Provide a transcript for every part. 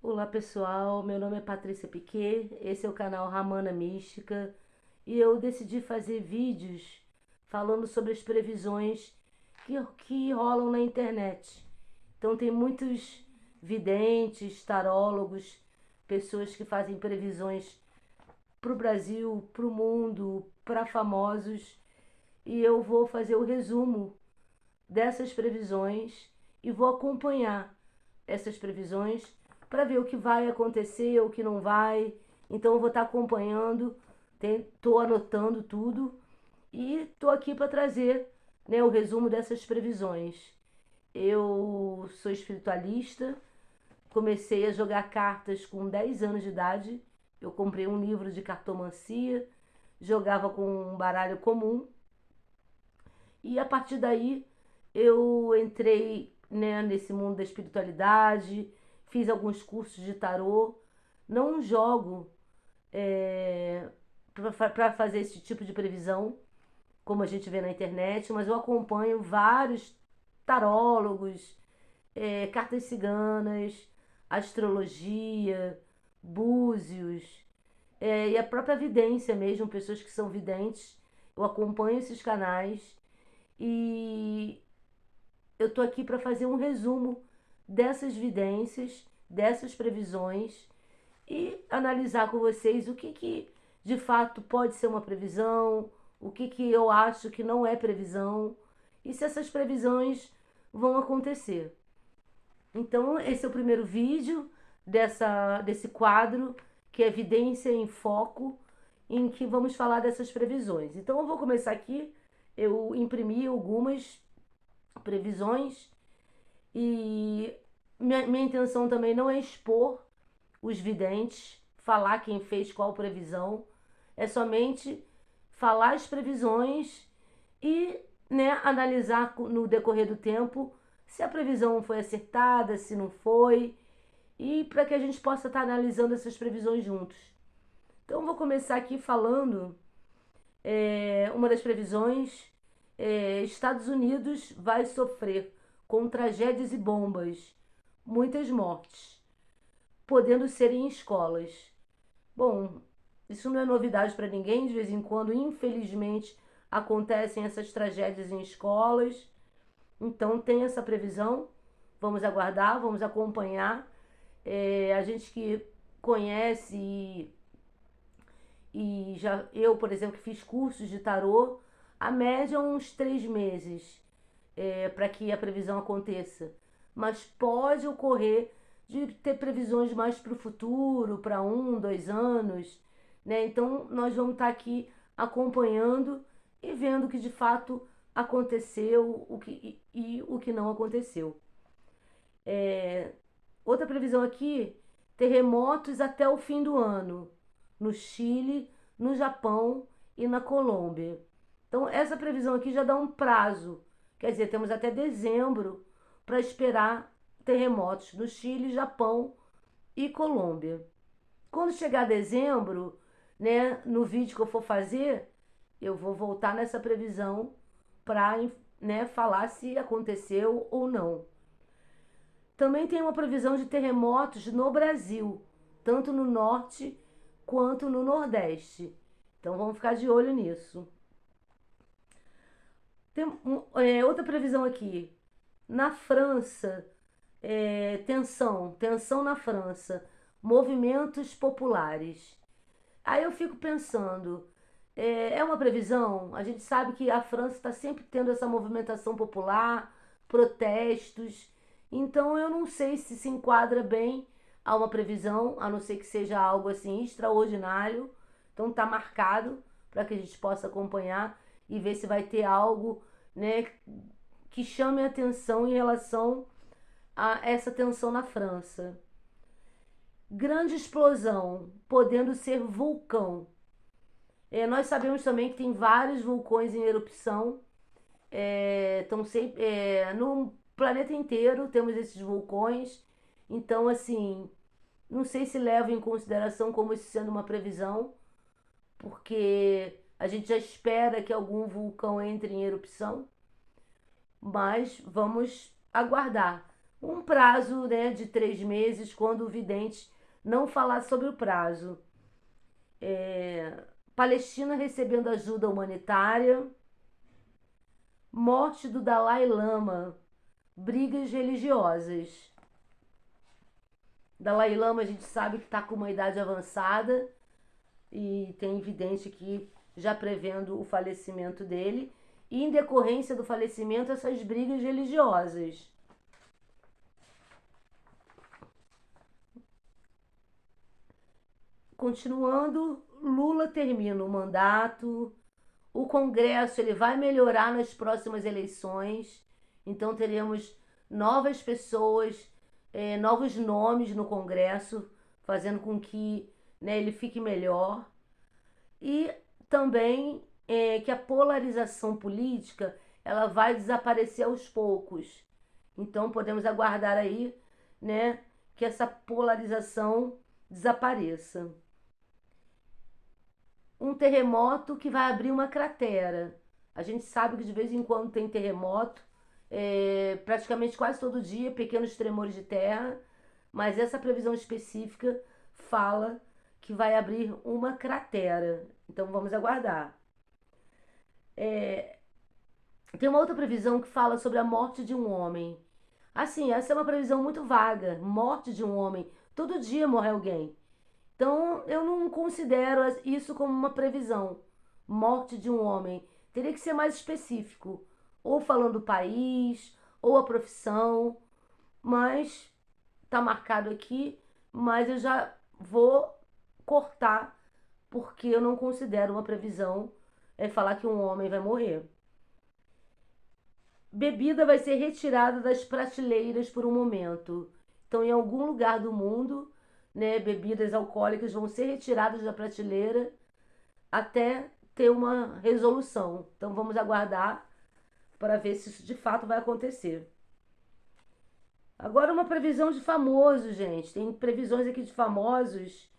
Olá pessoal, meu nome é Patrícia Piquet, esse é o canal Ramana Mística e eu decidi fazer vídeos falando sobre as previsões que rolam na internet. Então tem muitos videntes, tarólogos, pessoas que fazem previsões para o Brasil, para o mundo, para famosos e eu vou fazer o resumo dessas previsões e vou acompanhar essas previsões para ver o que vai acontecer, o que não vai. Então eu vou estar acompanhando, estou anotando tudo e estou aqui para trazer, né, o resumo dessas previsões. Eu sou espiritualista, comecei a jogar cartas com 10 anos de idade. Eu comprei um livro de cartomancia, jogava com um baralho comum e a partir daí eu entrei, né, nesse mundo da espiritualidade, fiz alguns cursos de tarô. Não jogo é, para fazer esse tipo de previsão, como a gente vê na internet, mas eu acompanho vários tarólogos, cartas ciganas, astrologia, búzios, e a própria vidência mesmo, pessoas que são videntes. Eu acompanho esses canais e eu tô aqui para fazer um resumo dessas vidências, dessas previsões e analisar com vocês o que de fato pode ser uma previsão, o que eu acho que não é previsão e se essas previsões vão acontecer. Então, esse é o primeiro vídeo desse quadro, que é Evidência em Foco, em que vamos falar dessas previsões. Então, eu vou começar aqui. Eu imprimi algumas previsões e minha intenção também não é expor os videntes, falar quem fez qual previsão, é somente falar as previsões e, né, analisar no decorrer do tempo se a previsão foi acertada, se não foi, e para que a gente possa estar analisando essas previsões juntos. Então, vou começar aqui falando uma das previsões. Estados Unidos vai sofrer com tragédias e bombas, muitas mortes, podendo ser em escolas. Bom, isso não é novidade para ninguém, de vez em quando, infelizmente, acontecem essas tragédias em escolas. Então tem essa previsão. Vamos aguardar, vamos acompanhar. A gente que conhece e já eu, por exemplo, que fiz cursos de tarô, a média é uns 3 meses para que a previsão aconteça. Mas pode ocorrer de ter previsões mais para o futuro, para 1, 2 anos, né? Então nós vamos estar aqui acompanhando e vendo o que de fato aconteceu e o que não aconteceu. Outra previsão aqui: terremotos até o fim do ano, no Chile, no Japão e na Colômbia. Então, essa previsão aqui já dá um prazo, quer dizer, temos até dezembro para esperar terremotos no Chile, Japão e Colômbia. Quando chegar dezembro, né, no vídeo que eu for fazer, eu vou voltar nessa previsão para, né, falar se aconteceu ou não. Também tem uma previsão de terremotos no Brasil, tanto no norte quanto no nordeste. Então vamos ficar de olho nisso. Tem outra previsão aqui. Na França, tensão na França, movimentos populares. Aí eu fico pensando, é uma previsão? A gente sabe que a França está sempre tendo essa movimentação popular, protestos. Então eu não sei se enquadra bem a uma previsão, a não ser que seja algo assim extraordinário. Então tá marcado para que a gente possa acompanhar e ver se vai ter algo, né, que chame a atenção em relação a essa tensão na França. Grande explosão, podendo ser vulcão. Nós sabemos também que tem vários vulcões em erupção. Então, sempre, no planeta inteiro temos esses vulcões. Então, assim, não sei se leva em consideração como isso sendo uma previsão, porque a gente já espera que algum vulcão entre em erupção, mas vamos aguardar. um prazo, né, de 3 meses, quando o vidente não falar sobre o prazo. Palestina recebendo ajuda humanitária, morte do Dalai Lama, brigas religiosas. Dalai Lama a gente sabe que está com uma idade avançada e tem evidente aqui já prevendo o falecimento dele. E em decorrência do falecimento, essas brigas religiosas. Continuando, Lula termina o mandato, o Congresso ele vai melhorar nas próximas eleições, então teremos novas pessoas, novos nomes no Congresso, fazendo com que, né, ele fique melhor. E também que a polarização política ela vai desaparecer aos poucos. Então podemos aguardar aí, né, que essa polarização desapareça. Um terremoto que vai abrir uma cratera. A gente sabe que de vez em quando tem terremoto, praticamente quase todo dia, pequenos tremores de terra, mas essa previsão específica fala que vai abrir uma cratera. Então vamos aguardar. Tem uma outra previsão que fala sobre a morte de um homem. Assim, essa é uma previsão muito vaga. Morte de um homem. Todo dia morre alguém. Então, eu não considero isso como uma previsão. Morte de um homem. Teria que ser mais específico. Ou falando o país, ou a profissão. Mas tá marcado aqui. Mas eu já vou cortar, porque eu não considero uma previsão falar que um homem vai morrer. Bebida vai ser retirada das prateleiras por um momento. Então, em algum lugar do mundo, né, bebidas alcoólicas vão ser retiradas da prateleira até ter uma resolução. Então, vamos aguardar para ver se isso de fato vai acontecer. Agora, uma previsão de famosos, gente. Tem previsões aqui de famosos.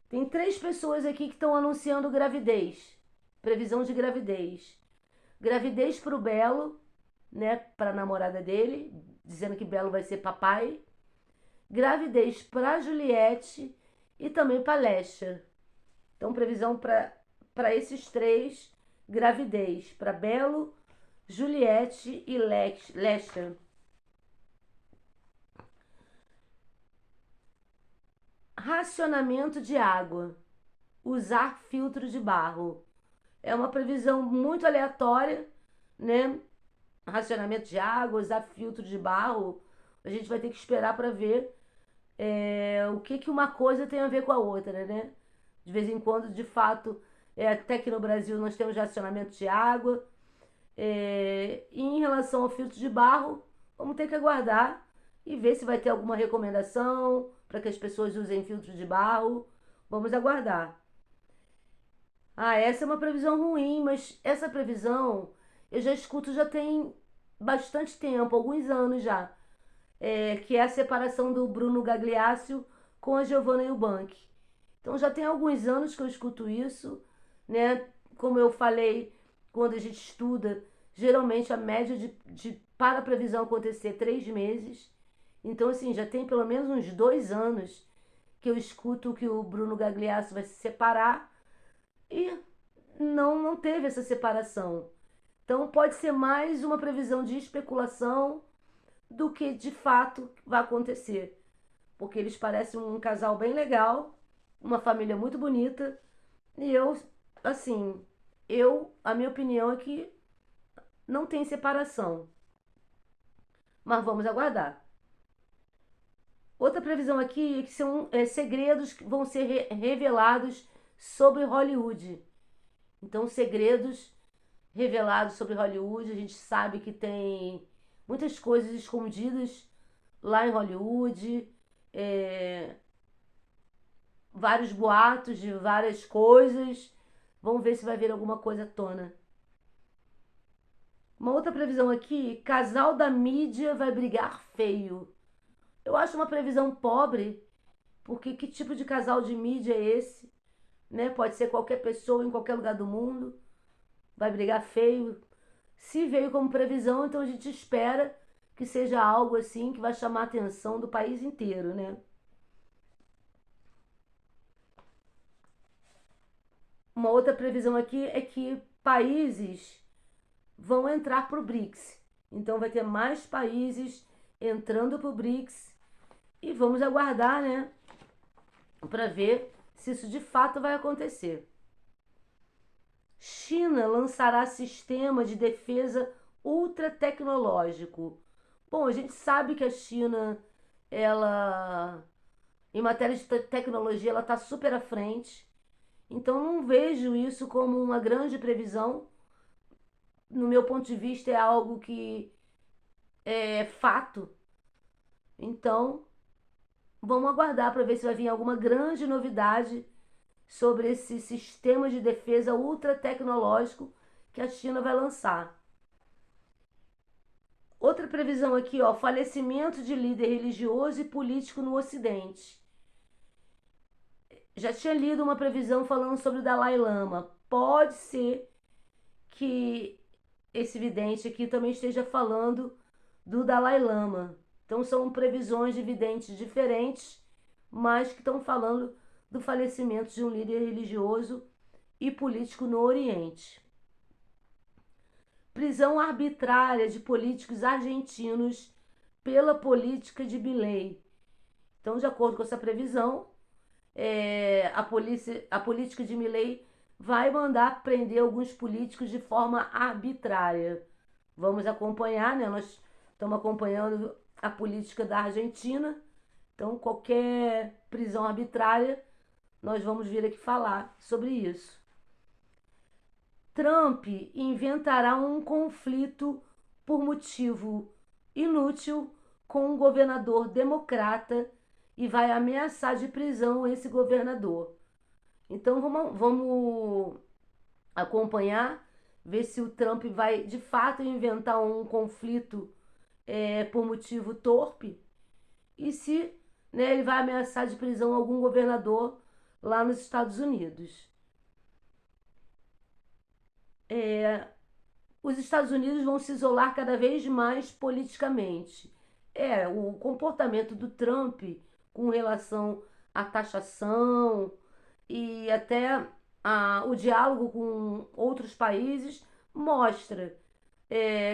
Tem 3 pessoas aqui que estão anunciando gravidez. Previsão de gravidez. Gravidez para o Belo, né, para a namorada dele, dizendo que Belo vai ser papai. Gravidez para Juliette e também para Lesha. Então, previsão para esses 3, gravidez para Belo, Juliette e Lesha. Racionamento de água. Usar filtro de barro. É uma previsão muito aleatória, né? Racionamento de água, usar filtro de barro. A gente vai ter que esperar para ver o que uma coisa tem a ver com a outra, né? De vez em quando, de fato, até que no Brasil nós temos racionamento de água. E em relação ao filtro de barro, vamos ter que aguardar e ver se vai ter alguma recomendação para que as pessoas usem filtro de barro. Vamos aguardar. Ah, essa é uma previsão ruim, mas essa previsão eu já escuto já tem bastante tempo, alguns anos já, que é a separação do Bruno Gagliasso com a Giovanna Eubank. Então já tem alguns anos que eu escuto isso, né? Como eu falei, quando a gente estuda, geralmente a média para a previsão acontecer 3 meses. Então, assim, já tem pelo menos uns 2 anos que eu escuto que o Bruno Gagliasso vai se separar e não teve essa separação. Então pode ser mais uma previsão de especulação do que de fato vai acontecer. Porque eles parecem um casal bem legal, uma família muito bonita. E eu, assim, a minha opinião é que não tem separação. Mas vamos aguardar. Outra previsão aqui é que são segredos que vão ser revelados sobre Hollywood. Então, segredos revelados sobre Hollywood. A gente sabe que tem muitas coisas escondidas lá em Hollywood. Vários boatos de várias coisas. Vamos ver se vai vir alguma coisa à tona. Uma outra previsão aqui: casal da mídia vai brigar feio. Eu acho uma previsão pobre, porque que tipo de casal de mídia é esse? Né? Pode ser qualquer pessoa em qualquer lugar do mundo. Vai brigar feio. Se veio como previsão, então a gente espera que seja algo assim que vai chamar a atenção do país inteiro, né? Uma outra previsão aqui é que países vão entrar para o BRICS. Então vai ter mais países entrando para o BRICS e vamos aguardar, né, para ver se isso de fato vai acontecer. China lançará sistema de defesa ultra tecnológico. Bom, a gente sabe que a China, ela, em matéria de tecnologia, ela está super à frente. Então não vejo isso como uma grande previsão. No meu ponto de vista, é algo que é fato. Então, vamos aguardar para ver se vai vir alguma grande novidade sobre esse sistema de defesa ultra tecnológico que a China vai lançar. Outra previsão aqui, ó, falecimento de líder religioso e político no Ocidente. Já tinha lido uma previsão falando sobre o Dalai Lama. Pode ser que esse vidente aqui também esteja falando do Dalai Lama. Então são previsões de videntes diferentes, mas que estão falando do falecimento de um líder religioso e político no Oriente. Prisão arbitrária de políticos argentinos pela política de Milei. Então, de acordo com essa previsão, a política de Milei vai mandar prender alguns políticos de forma arbitrária. Vamos acompanhar, né? Nós estamos acompanhando a política da Argentina. Então, qualquer prisão arbitrária, nós vamos vir aqui falar sobre isso. Trump inventará um conflito por motivo inútil com um governador democrata e vai ameaçar de prisão esse governador. Então vamos acompanhar, ver se o Trump vai de fato inventar um conflito por motivo torpe e se, né, ele vai ameaçar de prisão algum governador lá nos Estados Unidos. Os Estados Unidos vão se isolar cada vez mais politicamente. O comportamento do Trump com relação à taxação e até o diálogo com outros países mostra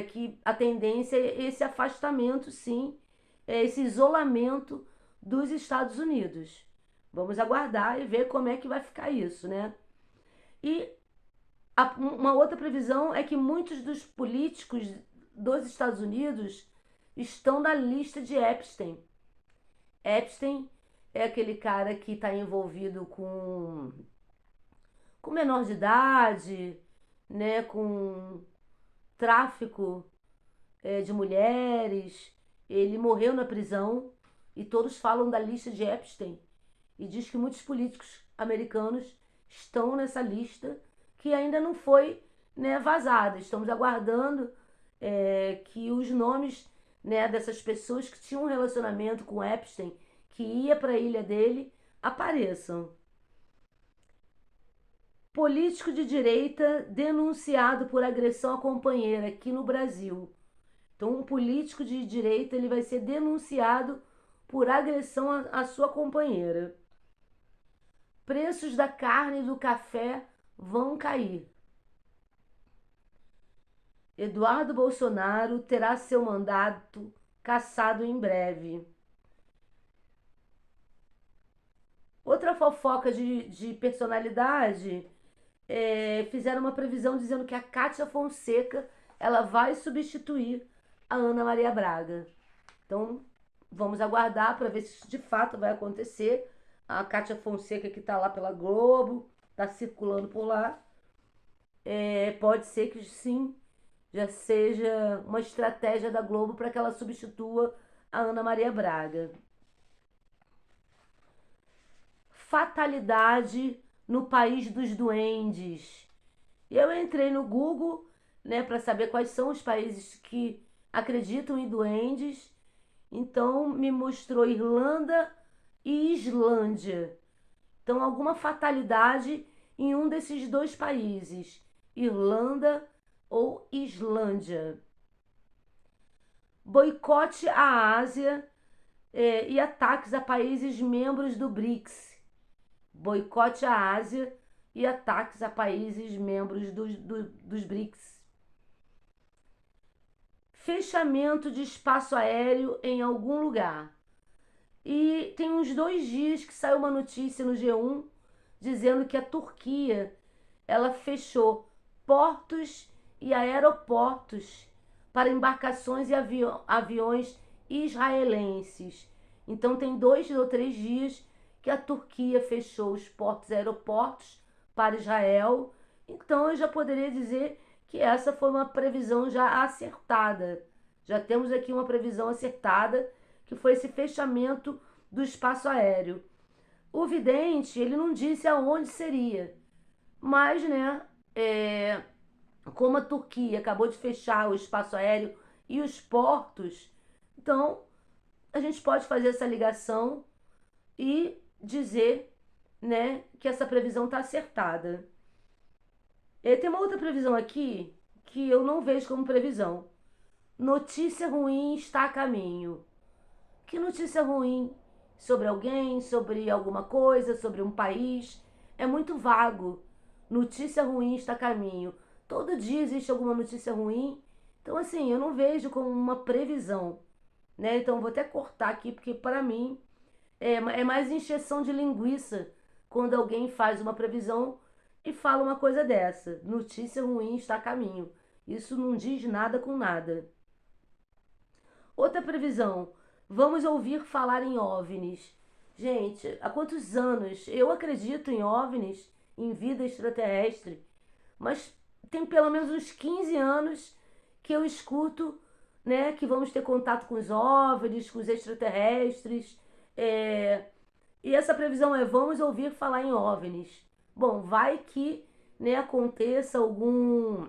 que a tendência é esse afastamento, sim, esse isolamento dos Estados Unidos. Vamos aguardar e ver como é que vai ficar isso, né? E uma outra previsão é que muitos dos políticos dos Estados Unidos estão na lista de Epstein. Epstein é aquele cara que está envolvido com menor de idade, né, com tráfico de mulheres. Ele morreu na prisão e todos falam da lista de Epstein. E diz que muitos políticos americanos estão nessa lista que ainda não foi, né, vazada. Estamos aguardando que os nomes, né, dessas pessoas que tinham um relacionamento com Epstein, que ia para a ilha dele, apareçam. Político de direita denunciado por agressão à companheira aqui no Brasil. Então, um político de direita ele vai ser denunciado por agressão à sua companheira. Preços da carne e do café vão cair. Eduardo Bolsonaro terá seu mandato cassado em breve. Outra fofoca de personalidade, fizeram uma previsão dizendo que a Kátia Fonseca ela vai substituir a Ana Maria Braga. Então, vamos aguardar para ver se isso de fato vai acontecer. A Kátia Fonseca que está lá pela Globo, está circulando por lá. Pode ser que sim, já seja uma estratégia da Globo para que ela substitua a Ana Maria Braga. Fatalidade no país dos duendes. Eu entrei no Google, né, para saber quais são os países que acreditam em duendes. Então me mostrou Irlanda e Islândia. Então alguma fatalidade em um desses dois países, Irlanda ou Islândia. Boicote à Ásia e ataques a países membros do BRICS. Boicote à Ásia e ataques a países membros dos BRICS. Fechamento de espaço aéreo em algum lugar. E tem uns 2 dias que saiu uma notícia no G1 dizendo que a Turquia ela fechou portos e aeroportos para embarcações e aviões israelenses. Então tem 2 ou 3 dias que a Turquia fechou os portos e aeroportos para Israel. Então eu já poderia dizer que essa foi uma previsão já acertada. Já temos aqui uma previsão acertada, que foi esse fechamento do espaço aéreo. O vidente, ele não disse aonde seria, mas, né, como a Turquia acabou de fechar o espaço aéreo e os portos, então a gente pode fazer essa ligação e dizer, né, que essa previsão está acertada. Tem uma outra previsão aqui que eu não vejo como previsão. Notícia ruim está a caminho. Que notícia ruim? Sobre alguém, sobre alguma coisa, sobre um país? É muito vago. Notícia ruim está a caminho. Todo dia existe alguma notícia ruim. Então, assim, eu não vejo como uma previsão, né? Então, vou até cortar aqui, porque para mim é mais encheção de linguiça quando alguém faz uma previsão e fala uma coisa dessa. Notícia ruim está a caminho. Isso não diz nada com nada. Outra previsão. Vamos ouvir falar em OVNIs. Gente, há quantos anos eu acredito em OVNIs, em vida extraterrestre, mas tem pelo menos uns 15 anos que eu escuto, né, que vamos ter contato com os OVNIs, com os extraterrestres. E essa previsão é: vamos ouvir falar em OVNIs. Bom, vai que, né, aconteça algum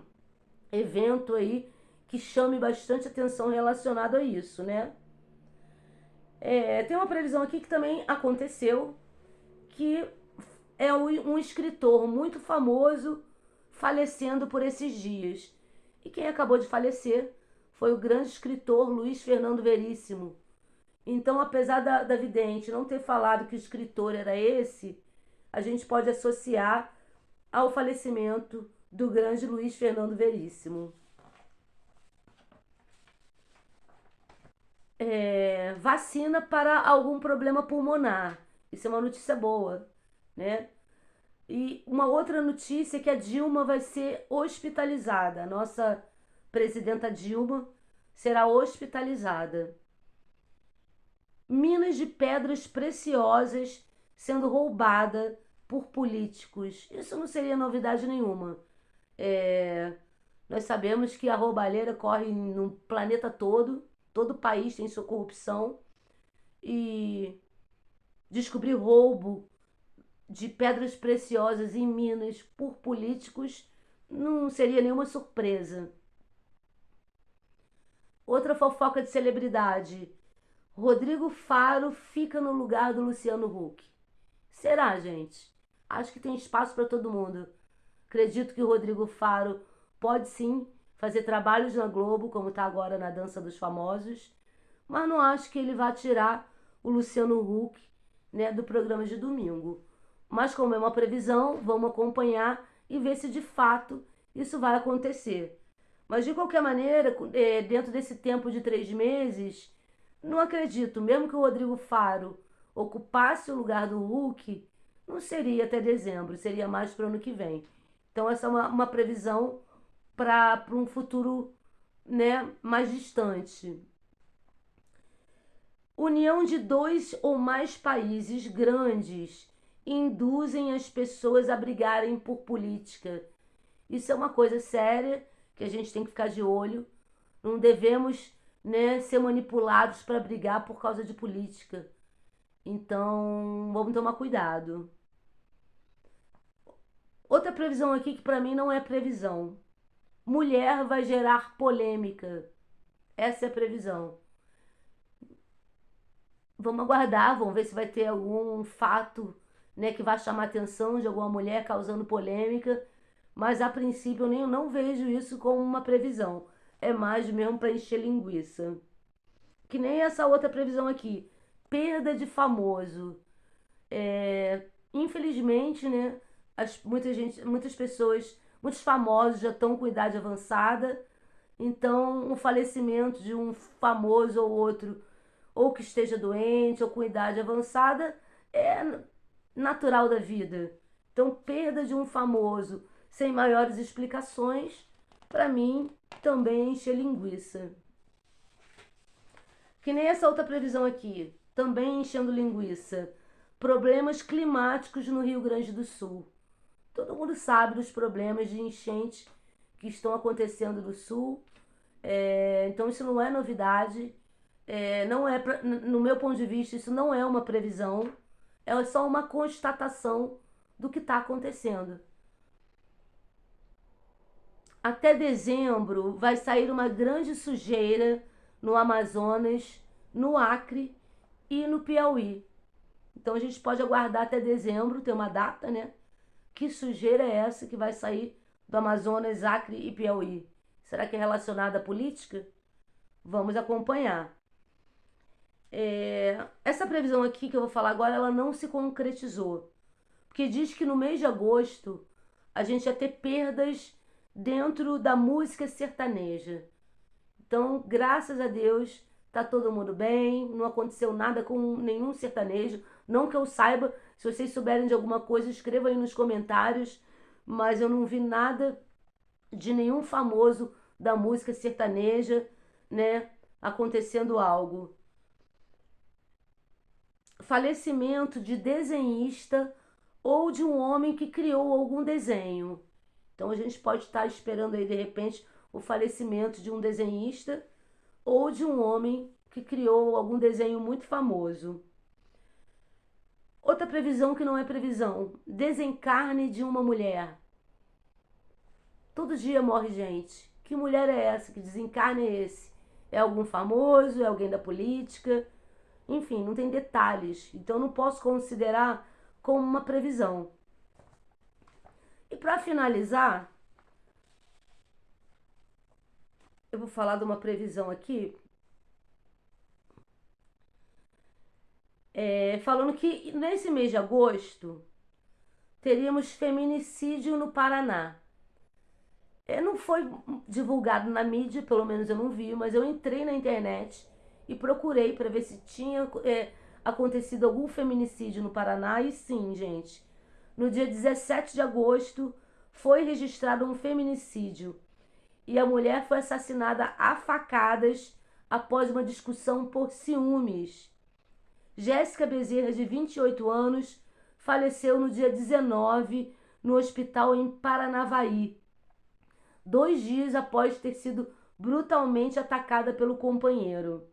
evento aí que chame bastante atenção relacionado a isso, né? Tem uma previsão aqui que também aconteceu, que é um escritor muito famoso falecendo por esses dias. E quem acabou de falecer foi o grande escritor Luiz Fernando Veríssimo. Então, apesar da vidente não ter falado que o escritor era esse, a gente pode associar ao falecimento do grande Luiz Fernando Veríssimo. Vacina para algum problema pulmonar. Isso é uma notícia boa, né? E uma outra notícia é que a Dilma vai ser hospitalizada. A nossa presidenta Dilma será hospitalizada. Minas de pedras preciosas sendo roubada por políticos. Isso não seria novidade nenhuma. Nós sabemos que a roubalheira corre no planeta todo país tem sua corrupção, e descobrir roubo de pedras preciosas em Minas por políticos não seria nenhuma surpresa. Outra fofoca de celebridade: Rodrigo Faro fica no lugar do Luciano Huck. Será, gente? Acho que tem espaço para todo mundo. Acredito que o Rodrigo Faro pode sim fazer trabalhos na Globo, como está agora na Dança dos Famosos, mas não acho que ele vá tirar o Luciano Huck, né, do programa de domingo. Mas como é uma previsão, vamos acompanhar e ver se de fato isso vai acontecer. Mas de qualquer maneira, dentro desse tempo de 3 meses, não acredito, mesmo que o Rodrigo Faro ocupasse o lugar do Huck, não seria até dezembro, seria mais para o ano que vem. Então essa é uma previsão para um futuro, né, mais distante. União de 2 ou mais países grandes induzem as pessoas a brigarem por política. Isso é uma coisa séria que a gente tem que ficar de olho. Não devemos, né, ser manipulados para brigar por causa de política. Então, vamos tomar cuidado. Outra previsão aqui que para mim não é previsão. Mulher vai gerar polêmica. Essa é a previsão. Vamos aguardar, vamos ver se vai ter algum fato, né, que vai chamar a atenção de alguma mulher causando polêmica. Mas a princípio eu não vejo isso como uma previsão. É mais mesmo para encher linguiça. Que nem essa outra previsão aqui. Perda de famoso. Infelizmente, né? Muitas pessoas, muitos famosos já estão com idade avançada. Então, o falecimento de um famoso ou outro, ou que esteja doente, ou com idade avançada, é natural da vida. Então, perda de um famoso sem maiores explicações, para mim, também enche linguiça. Que nem essa outra previsão aqui, também enchendo linguiça. Problemas climáticos no Rio Grande do Sul. Todo mundo sabe dos problemas de enchente que estão acontecendo no Sul. Então isso não é novidade. Não é no meu ponto de vista, isso não é uma previsão. É só uma constatação do que está acontecendo. Até dezembro vai sair uma grande sujeira no Amazonas, no Acre e no Piauí. Então a gente pode aguardar até dezembro, tem uma data, né? Que sujeira é essa que vai sair do Amazonas, Acre e Piauí? Será que é relacionada à política? Vamos acompanhar. Essa previsão aqui que eu vou falar agora, ela não se concretizou. Porque diz que no mês de agosto a gente ia ter perdas dentro da música sertaneja. Então, graças a Deus, tá todo mundo bem, não aconteceu nada com nenhum sertanejo, não que eu saiba. Se vocês souberem de alguma coisa, escrevam aí nos comentários, mas eu não vi nada de nenhum famoso da música sertaneja, né, acontecendo algo. Falecimento de desenhista ou de um homem que criou algum desenho. Então a gente pode estar esperando aí de repente o falecimento de um desenhista ou de um homem que criou algum desenho muito famoso. Outra previsão que não é previsão: desencarne de uma mulher. Todo dia morre gente. Que mulher é essa? Que desencarne é esse? É algum famoso? É alguém da política? Enfim, não tem detalhes. Então não posso considerar como uma previsão. E para finalizar, eu vou falar de uma previsão aqui, falando que nesse mês de agosto teríamos feminicídio no Paraná. Não foi divulgado na mídia, pelo menos eu não vi, mas eu entrei na internet e procurei para ver se tinha acontecido algum feminicídio no Paraná. E sim, gente, no dia 17 de agosto foi registrado um feminicídio e a mulher foi assassinada a facadas após uma discussão por ciúmes. Jéssica Bezerra, de 28 anos, faleceu no dia 19 no hospital em Paranavaí, 2 dias após ter sido brutalmente atacada pelo companheiro.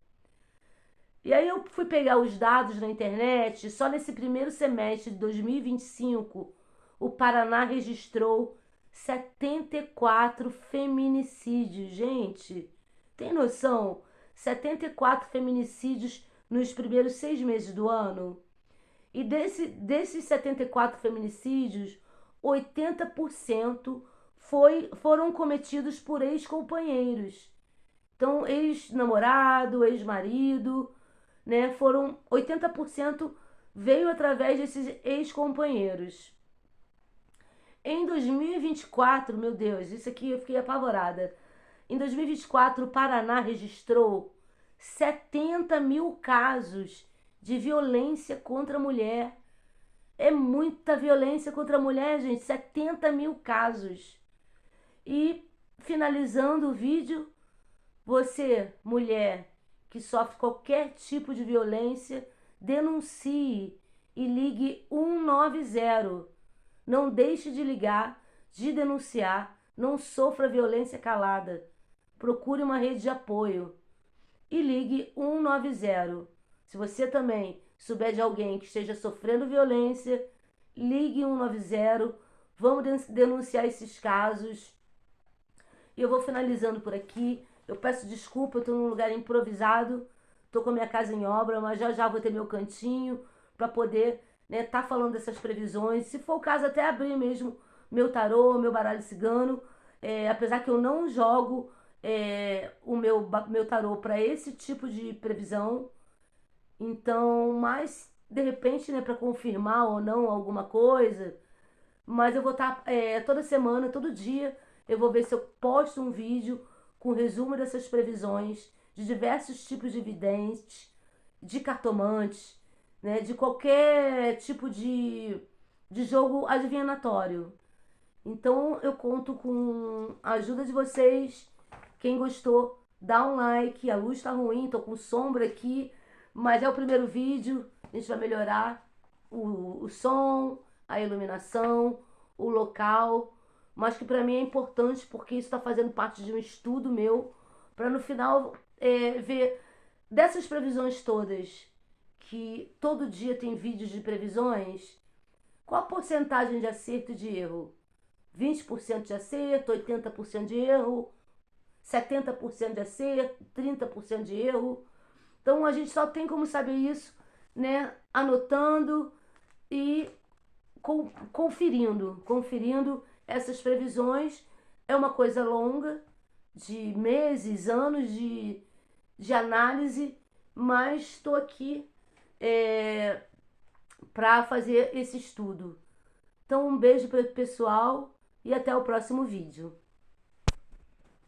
E aí eu fui pegar os dados na internet. Só nesse primeiro semestre de 2025, o Paraná registrou 74 feminicídios. Gente, tem noção? 74 feminicídios nos primeiros 6 meses do ano. E desses 74 feminicídios, 80% foram cometidos por ex-companheiros. Então, ex-namorado, ex-marido, né? 80% veio através desses ex-companheiros. Em 2024, meu Deus, isso aqui eu fiquei apavorada. Em 2024, o Paraná registrou 70 mil casos de violência contra a mulher. É muita violência contra a mulher, gente. 70 mil casos. E, finalizando o vídeo, você, mulher, que sofre qualquer tipo de violência, denuncie e ligue 190. Não deixe de ligar, de denunciar. Não sofra violência calada. Procure uma rede de apoio e ligue 190. Se você também souber de alguém que esteja sofrendo violência, ligue 190. Vamos denunciar esses casos. E eu vou finalizando por aqui. Eu peço desculpa, eu estou num lugar improvisado, estou com a minha casa em obra, mas já já vou ter meu cantinho para poder tá falando dessas previsões. Se for o caso, até abrir mesmo meu tarô, meu baralho cigano. Apesar que eu não jogo meu tarô para esse tipo de previsão. Então, mas de repente, né, para confirmar ou não alguma coisa, mas eu vou estar toda semana, todo dia, eu vou ver se eu posto um vídeo com resumo dessas previsões de diversos tipos de videntes, de cartomantes, né, de qualquer tipo de jogo adivinhatório. Então eu conto com a ajuda de vocês. Quem gostou, dá um like. A luz tá ruim, tô com sombra aqui, mas é o primeiro vídeo. A gente vai melhorar o som, a iluminação, o local. Mas que para mim é importante porque isso está fazendo parte de um estudo meu para no final ver dessas previsões todas, que todo dia tem vídeos de previsões, qual a porcentagem de acerto e de erro? 20% de acerto, 80% de erro, 70% de acerto, 30% de erro. Então a gente só tem como saber isso, né? Anotando e conferindo essas previsões. É uma coisa longa, de meses, anos de análise, mas estou aqui para fazer esse estudo. Então, um beijo para o pessoal e até o próximo vídeo.